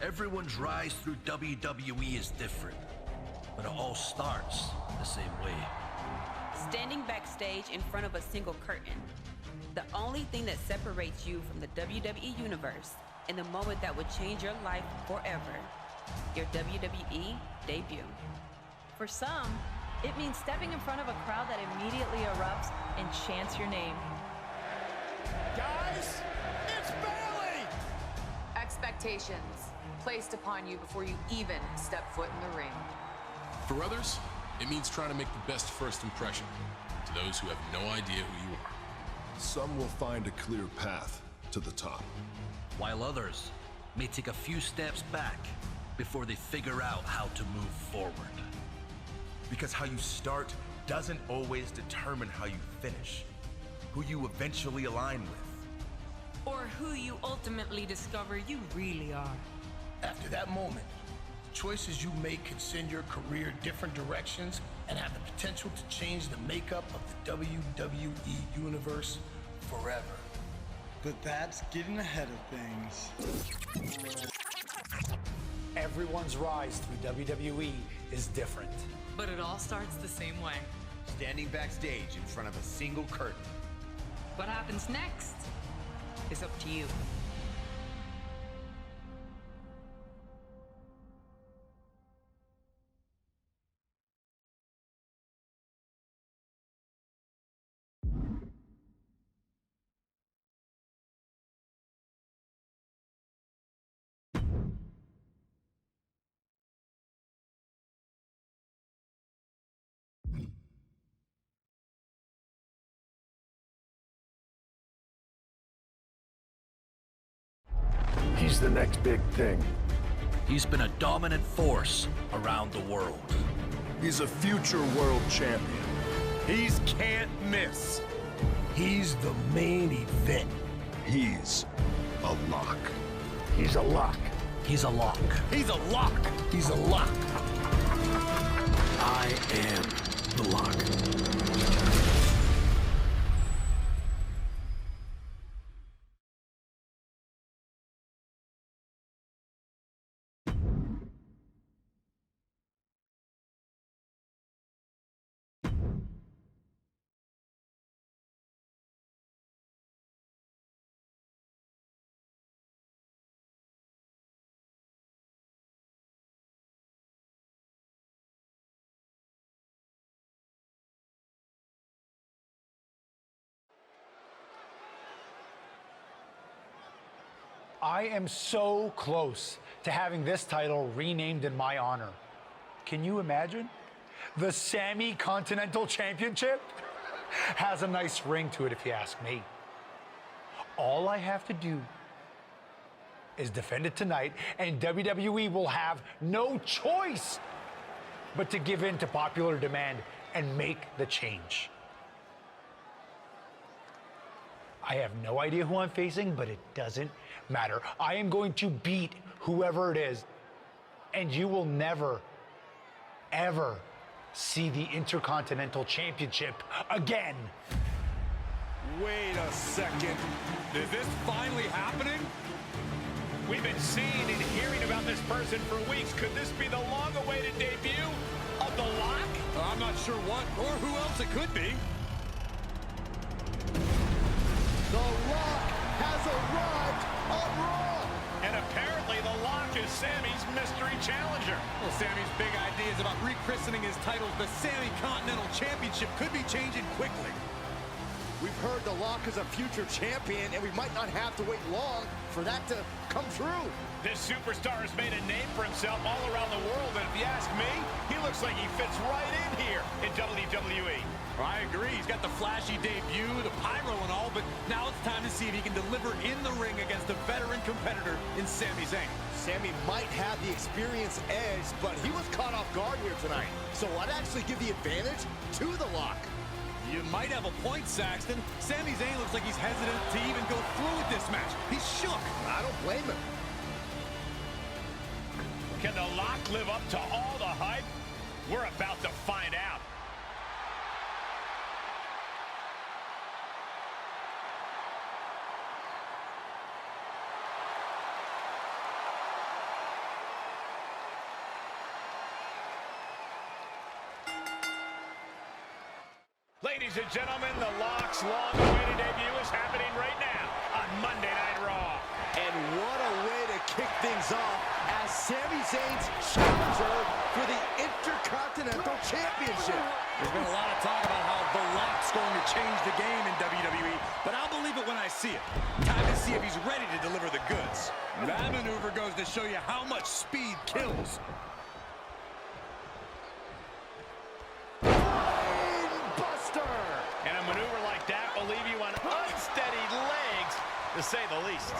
Everyone's rise through WWE is different, but it all starts the same way. Standing backstage in front of a single curtain. The only thing that separates you from the WWE Universe in the moment that would change your life forever. Your WWE debut. For some, it means stepping in front of a crowd that immediately erupts and chants your name. Guys, it's Bayley! Expectations placed upon you before you even step foot in the ring. For others, it means trying to make the best first impression to those who have no idea who you are. Some will find a clear path to the top, while others may take a few steps back before they figure out how to move forward. Because how you start doesn't always determine how you finish, who you eventually align with. Or who you ultimately discover you really are. After that moment, the choices you make can send your career different directions and have the potential to change the makeup of the WWE Universe forever. But that's getting ahead of things. Everyone's rise through WWE is different. But it all starts the same way. Standing backstage in front of a single curtain. What happens next is up to you. he's the next big thing. He's been a dominant force around the world. He's a future world champion. He's can't miss. He's the main event. He's a lock. He's a lock. He's a lock. He's a lock. He's a lock. I am the lock. I am so close to having this title renamed in my honor. Can you imagine? The Sammy Continental Championship has a nice ring to it, if you ask me. All I have to do is defend it tonight, and WWE will have no choice but to give in to popular demand and make the change. I have no idea who I'm facing, but it doesn't matter. I am going to beat whoever it is, and you will never, ever see the Intercontinental Championship again. Wait a second. Is this finally happening? We've been seeing and hearing about this person for weeks. Could this be the long-awaited debut of The Lock? I'm not sure what or who else it could be. The Lock has arrived on Raw. And apparently The Lock is Sammy's mystery challenger. Well, Sammy's big ideas about rechristening his titles the Sammy Continental Championship could be changing quickly. We've heard The Lock is a future champion, and we might not have to wait long for that to come true. This superstar has made a name for himself all around the world, and if you ask me, he looks like he fits right in here in WWE. I agree. He's got the flashy debut, the pyro and all, but now it's time to see if he can deliver in the ring against a veteran competitor in Sami Zayn. Sami might have the experience edge, but he was caught off guard here tonight. So I'd actually give the advantage to The Lock. You might have a point, Saxton. Sami Zayn looks like he's hesitant to even go through with this match. He's shook. I don't blame him. Can The Lock live up to all the hype? We're about to find out. Ladies and gentlemen, The Lock's long-awaited debut is happening right now on Monday Night Raw. And what a way to kick things off as Sami Zayn's challenger for the Intercontinental Championship. There's been a lot of talk about how The Lock's going to change the game in WWE, but I'll believe it when I see it. Time to see if he's ready to deliver the goods. That maneuver goes to show you how much speed kills. And a maneuver like that will leave you on unsteady legs, to say the least.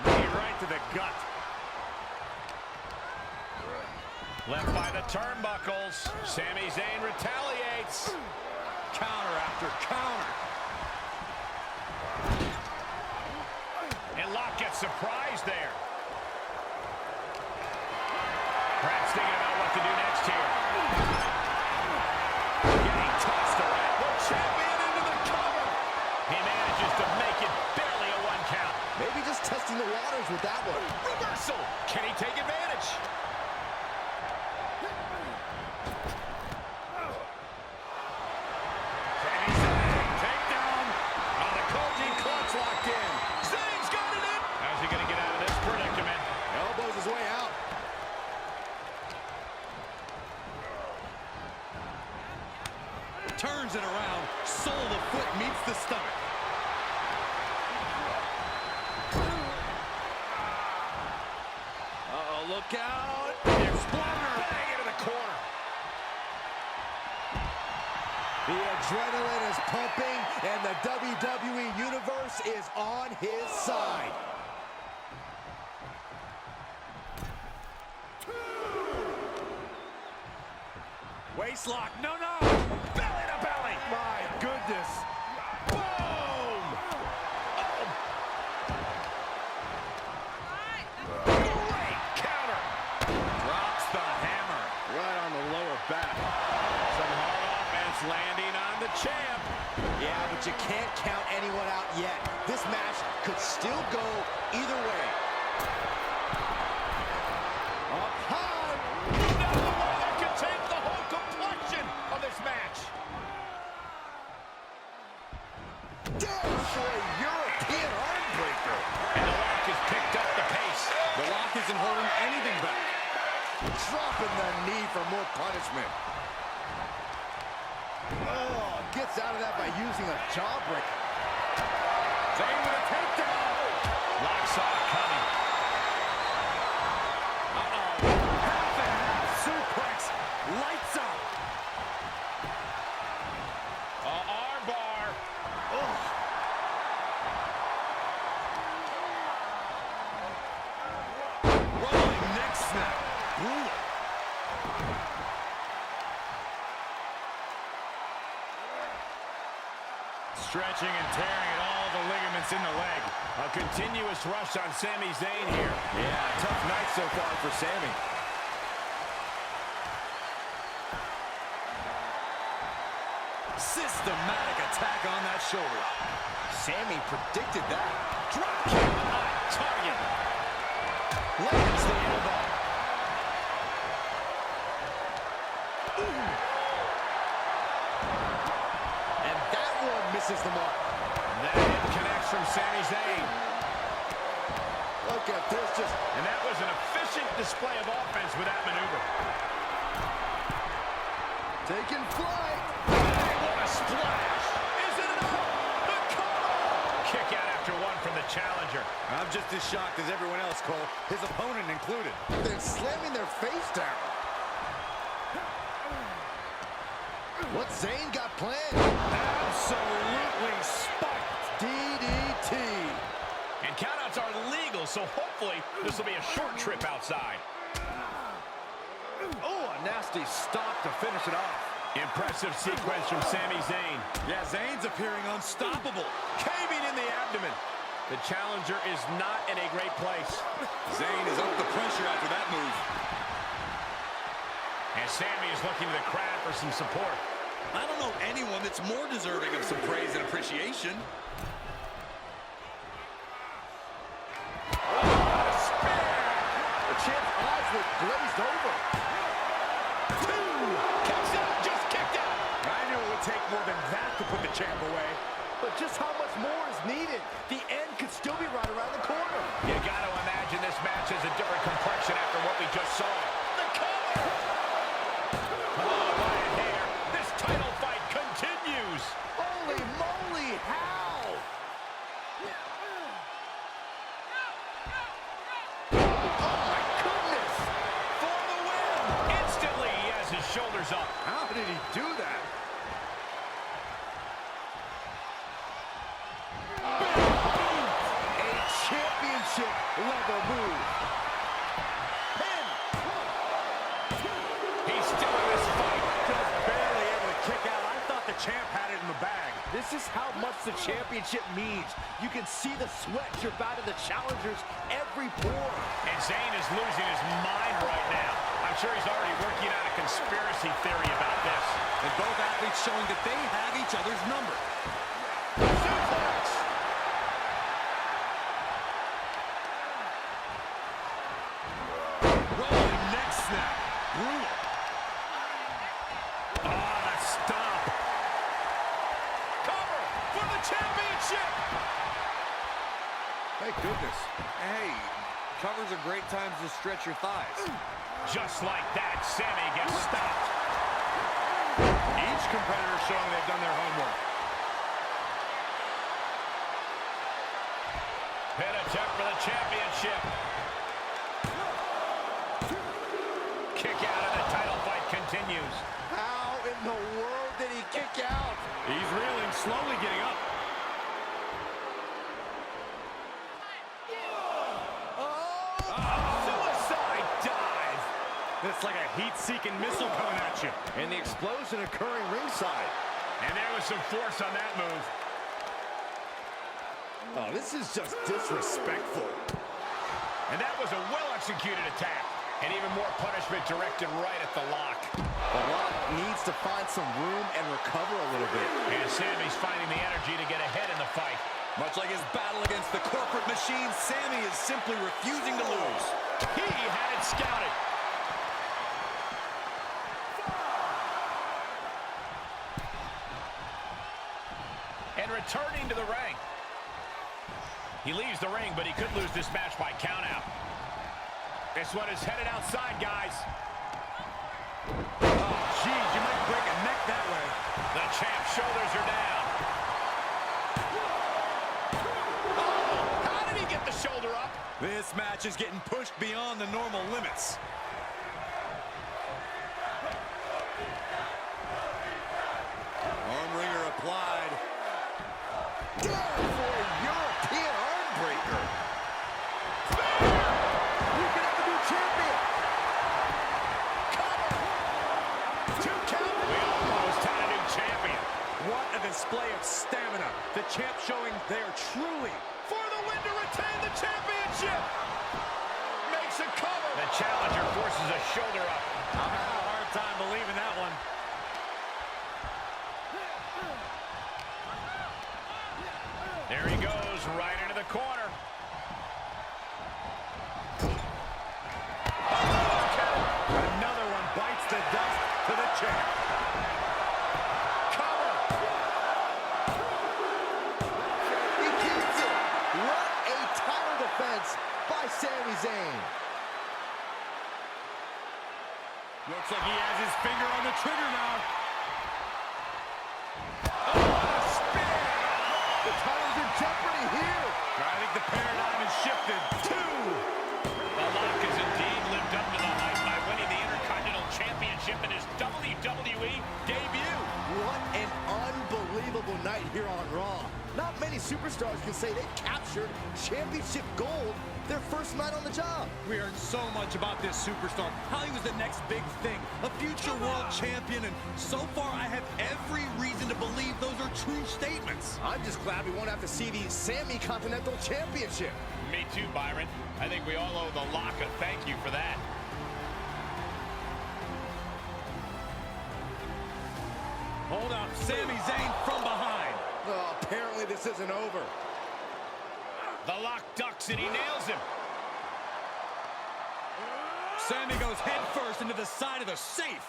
Knee right to the gut. Left by the turnbuckles. Sami Zayn retaliates. Counter after counter. And Lock gets surprised there. Perhaps thinking about what to do next here. Getting tossed around. The champion into the cover. He manages to make it barely a 1 count. Maybe just testing the waters with that one. Reversal. Can he take advantage? Sami Zayn, takedown. Oh, the Koji clutch locked in. Zayn's got it in. How's he going to get out of this predicament? Elbows his way out. Turns it around. Sole of the foot meets the stomach. Uh-oh, look out. Exploder. Bang into the corner. The adrenaline is pumping, and the WWE Universe is on his side. Waistlock. No, no. Belly to belly. My goodness. Boom. Great counter. Drops the hammer. Right on the lower back. Some hard offense landing on the champ. Yeah, but you can't count anyone out yet. This match could still go either way. Up high. That's the one that could change the whole complexion of this match. Down for a European armbreaker. And The Lock has picked up the pace. The Lock isn't holding anything back. Dropping the knee for more punishment. Oh, gets out of that by using a jawbreaker. Zayn with a takedown. Lock saw it coming. Uh-oh. Half and half suplex. Lights out. Arm bar. Ugh. Rolling neck snap. Brutal. Stretching and tearing at all the ligaments in the leg. A continuous rush on Sami Zayn here. Yeah, tough night so far for Sami. Systematic attack on that shoulder. Sami predicted that. Drop kick on target. Lands the elbow. And that one misses the mark. That hit connects from Sami Zayn. Look at this, just... And that was an efficient display of offense with that maneuver. taking flight. What a splash. Is it enough? The cover. Kick out after one from the challenger. I'm just as shocked as everyone else, Cole, his opponent included. They're slamming their face down. What's Zayn got planned? Absolutely spiked. DDT. And countouts are legal, so hopefully this will be a short trip outside. Oh, a nasty stop to finish it off. Impressive sequence from Sami Zayn. Yeah, Zayn's appearing unstoppable. Caving in the abdomen. The challenger is not in a great place. Zayn is under the pressure after that move. And Sami is looking to the crowd for some support. I don't know anyone that's more deserving of some praise and appreciation. The champ's eyes look glazed over. 2! Kicks out, just kicked out. I knew it would take more than that to put the champ away. But just how much more is needed? The end could still be right around the corner. You got to imagine this match has a different complexion after what we just saw. The cover! Oh, by a hair. This title fight continues. Holy moly, how? Oh my goodness! For the win! Instantly, he has his shoulders up. How did he do that? A championship level move. Pin. He's still in this fight. Just barely able to kick out. I thought the champ had it in the bag. This is how much the championship means. You can see the sweat drip out of the challengers every pore. And Zayn is losing his mind right now. I'm sure he's already working on a conspiracy theory about this. And both athletes showing that they have each other's number. Suplex. Rolling neck snap. Brutal. Oh, the stomp. Cover for the championship. Thank goodness. Hey, covers are great times to stretch your thighs. Just like that, Sammy gets stopped. Each competitor showing they've done their homework. Pin attempt for the championship. Kick out and the title fight continues. How in the world did he kick out? He's reeling, slowly getting up. Suicide dive. It's like a heat-seeking missile coming at you. And the explosion occurring ringside. And there was some force on that move. Oh, this is just disrespectful. And that was a well-executed attack. And even more punishment directed right at the lock. The Lock needs to find some room and recover a little bit. And Sammy's finding the energy to get ahead in the fight. Much like his battle against the corporate machine, Sammy is simply refusing to lose. He had it scouted. And returning to the ring. He leaves the ring, but he could lose this match by countout. This one is headed outside, guys. Oh, geez, you might break a neck that way. The champ's shoulders are down. Oh, how did he get the shoulder up? This match is getting pushed beyond the normal limits. Arm wringer applied. Down for a European arm breaker. You can have a new champion. Cover. 2 count. We almost had a new champion. What a display of stamina. The champ showing they are truly For the win to retain the championship. Makes a cover. The challenger forces a shoulder up. I'm having a hard time believing that one. There he goes, right into the corner. Another one bites the dust to the champ. Cover. He keeps it. What a title defense by Sami Zayn. Looks like he has his finger on the trigger now. The title's in jeopardy here. I think the paradigm has shifted. 2. The Lock has indeed lived up to the hype by winning the Intercontinental Championship in his WWE debut. What an unbelievable night here on Raw. Not many superstars can say they captured championship gold their first night on the job. We heard so much about this superstar, how he was the next big thing, a future world champion, and so far I have every reason to believe those are true statements. I'm just glad we won't have to see the Sami Continental Championship. Me too, Byron. I think we all owe the Lock a thank you for that. Hold up, Sami Zayn from behind. Oh, apparently this isn't over. The Lock ducks and he nails him. Sammy goes headfirst into the side of the safe.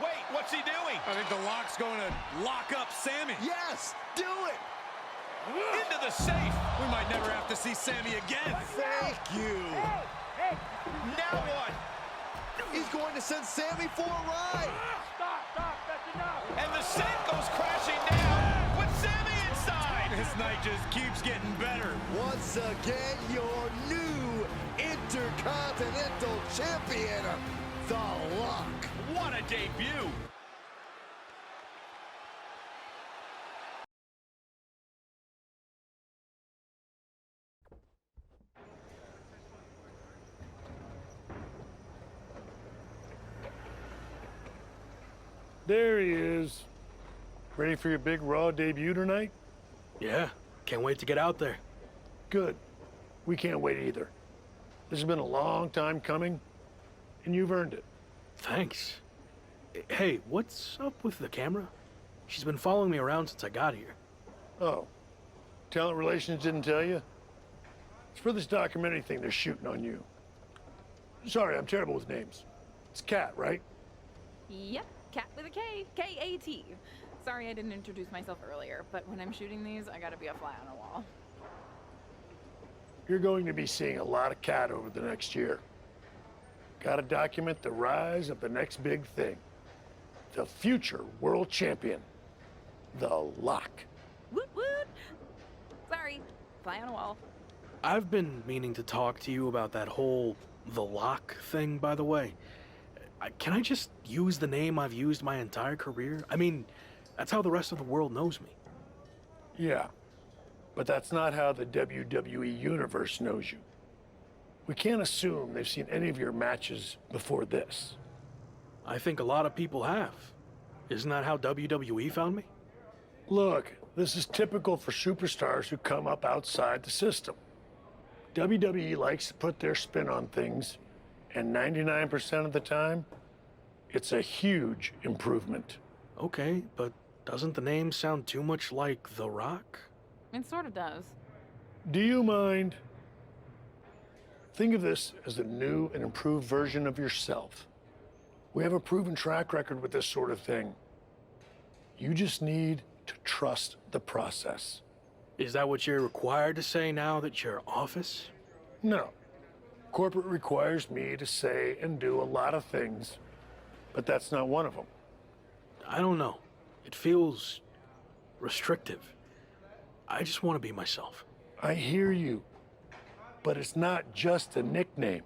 Wait, what's he doing? I think the Lock's going to lock up Sammy. Yes, do it. Into the safe. We might never have to see Sammy again. Thank you. Hey! Now what? He's going to send Sammy for a ride. Stop! That's enough! And the safe goes crashing down with Sammy inside. This night just keeps getting better. Once again, your new Intercontinental Champion, The Lock. What a debut. There he is. Ready for your big Raw debut tonight? Yeah, can't wait to get out there. Good. We can't wait either. This has been a long time coming, and you've earned it. Thanks. Hey, what's up with the camera? She's been following me around since I got here. Oh, talent relations didn't tell you? It's for this documentary thing they're shooting on you. Sorry, I'm terrible with names. It's Kat, right? Yep, Cat with a K, K-A-T. Sorry I didn't introduce myself earlier, but when I'm shooting these, I gotta be a fly on a wall. You're going to be seeing a lot of Kat over the next year. Gotta document the rise of the next big thing. The future world champion, The Lock. Woot woot! Sorry, fly on a wall. I've been meaning to talk to you about that whole The Lock thing, by the way. Can I just use the name I've used my entire career? I mean, that's how the rest of the world knows me. Yeah, but that's not how the WWE Universe knows you. We can't assume they've seen any of your matches before this. I think a lot of people have. Isn't that how WWE found me? Look, this is typical for superstars who come up outside the system. WWE likes to put their spin on things, and 99% of the time, it's a huge improvement. Okay, but doesn't the name sound too much like The Rock? It sort of does. Do you mind? Think of this as a new and improved version of yourself. We have a proven track record with this sort of thing. You just need to trust the process. Is that what you're required to say now that you're office? No. Corporate requires me to say and do a lot of things, but that's not one of them. I don't know. It feels restrictive. I just want to be myself. I hear you, but it's not just a nickname.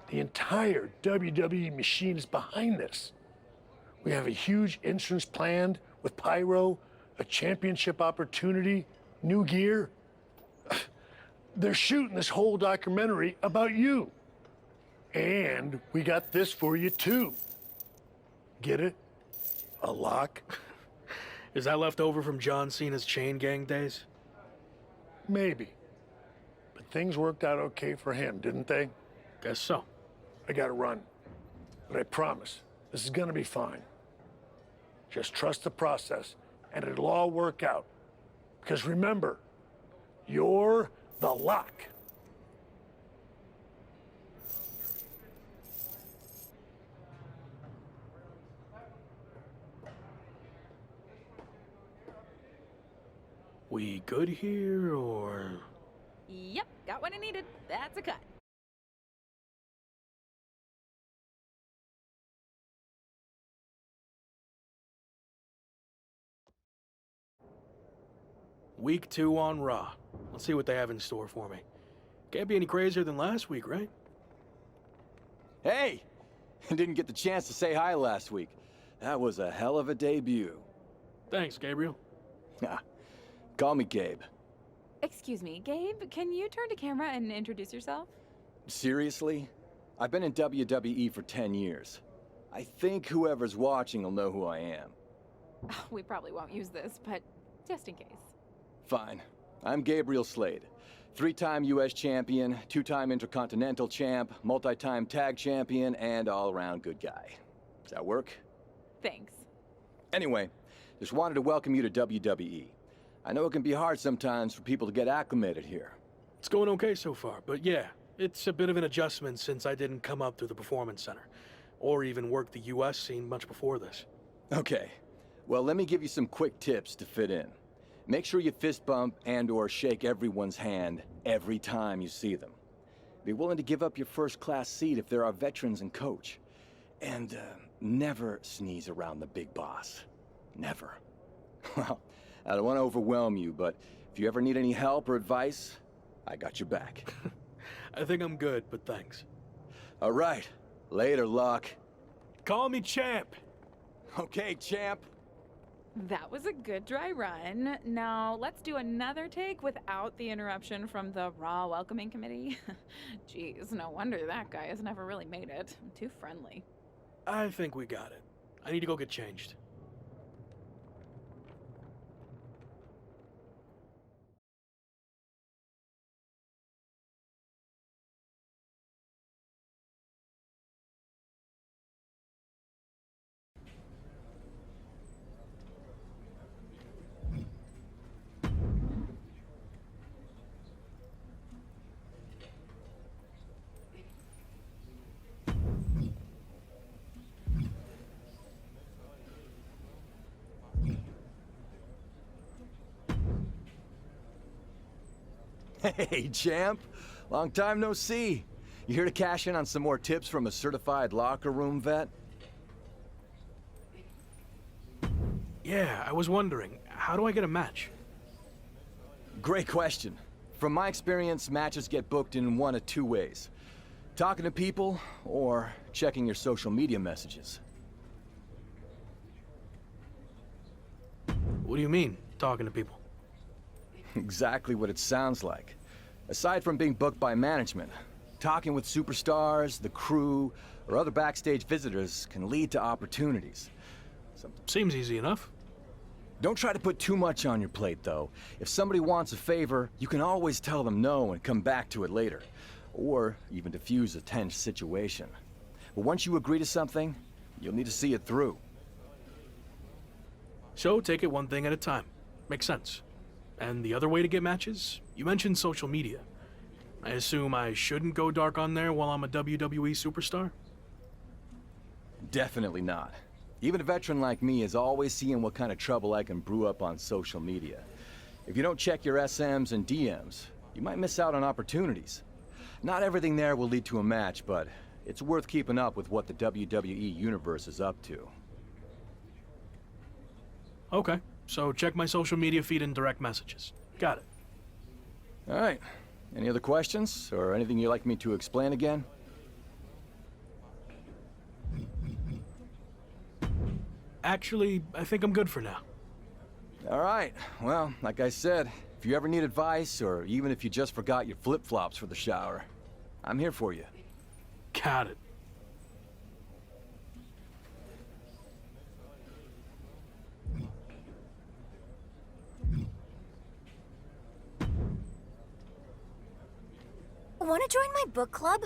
The entire WWE machine is behind this. We have a huge entrance planned with pyro, a championship opportunity, new gear. They're shooting this whole documentary about you. And we got this for you too. Get it? A lock? Is that left over from John Cena's Chain Gang days? Maybe. But things worked out okay for him, didn't they? Guess so. I gotta run. But I promise, this is gonna be fine. Just trust the process, and it'll all work out. Because remember, you're The Lock. We good here, or...? Yep, got what I needed. That's a cut. Week 2 on Raw. Let's see what they have in store for me. Can't be any crazier than last week, right? Hey! Didn't get the chance to say hi last week. That was a hell of a debut. Thanks, Gabriel. Call me Gabe. Excuse me, Gabe, can you turn to camera and introduce yourself? Seriously? I've been in WWE for 10 years. I think whoever's watching will know who I am. We probably won't use this, but just in case. Fine. I'm Gabriel Slade. 3-time US champion, 2-time Intercontinental champ, multi-time tag champion, and all-around good guy. Does that work? Thanks. Anyway, just wanted to welcome you to WWE. I know it can be hard sometimes for people to get acclimated here. It's going okay so far, but yeah, It's a bit of an adjustment since I didn't come up through the Performance Center, or even work the US scene much before this. Okay, well, let me give you some quick tips to fit in. Make sure you fist bump and/or shake everyone's hand every time you see them. Be willing to give up your first-class seat if there are veterans and coach. And never sneeze around the big boss. Never. Well, I don't want to overwhelm you, but if you ever need any help or advice, I got your back. I think I'm good, but thanks. All right. Later, Lock. Call me Champ. Okay, Champ. That was a good dry run. Now, let's do another take without the interruption from the Raw welcoming committee. Jeez, no wonder that guy has never really made it. Too friendly. I think we got it. I need to go get changed. Hey, Champ. Long time no see. You here to cash in on some more tips from a certified locker room vet? Yeah, I was wondering, how do I get a match? Great question. From my experience, matches get booked in one of two ways. Talking to people, or checking your social media messages. What do you mean, talking to people? Exactly what it sounds like. Aside from being booked by management, talking with superstars, the crew, or other backstage visitors can lead to opportunities. Seems easy enough. Don't try to put too much on your plate, though. If somebody wants a favor, you can always tell them no and come back to it later. Or even diffuse a tense situation. But once you agree to something, you'll need to see it through. So take it one thing at a time. Makes sense. And the other way to get matches? You mentioned social media. I assume I shouldn't go dark on there while I'm a WWE superstar? Definitely not. Even a veteran like me is always seeing what kind of trouble I can brew up on social media. If you don't check your SMs and DMs, you might miss out on opportunities. Not everything there will lead to a match, but it's worth keeping up with what the WWE Universe is up to. Okay, so check my social media feed and direct messages. Got it. All right. Any other questions, or anything you'd like me to explain again? Actually, I think I'm good for now. All right. Well, like I said, if you ever need advice, or even if you just forgot your flip-flops for the shower, I'm here for you. Got it. Want to join my book club?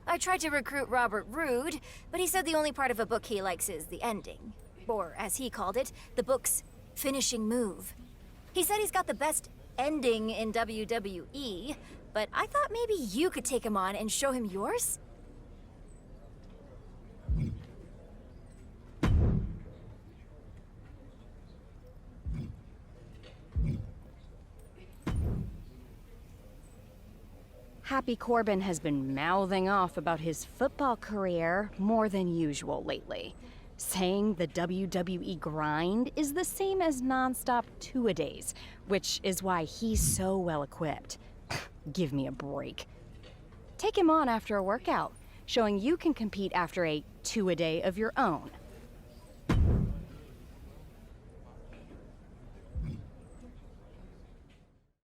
I tried to recruit Robert Roode, but he said the only part of a book he likes is the ending. Or, as he called it, the book's finishing move. He said he's got the best ending in WWE, but I thought maybe you could take him on and show him yours? Happy Corbin has been mouthing off about his football career more than usual lately, saying the WWE grind is the same as non-stop two-a-days, which is why he's so well-equipped. Give me a break. Take him on after a workout, showing you can compete after a two-a-day of your own.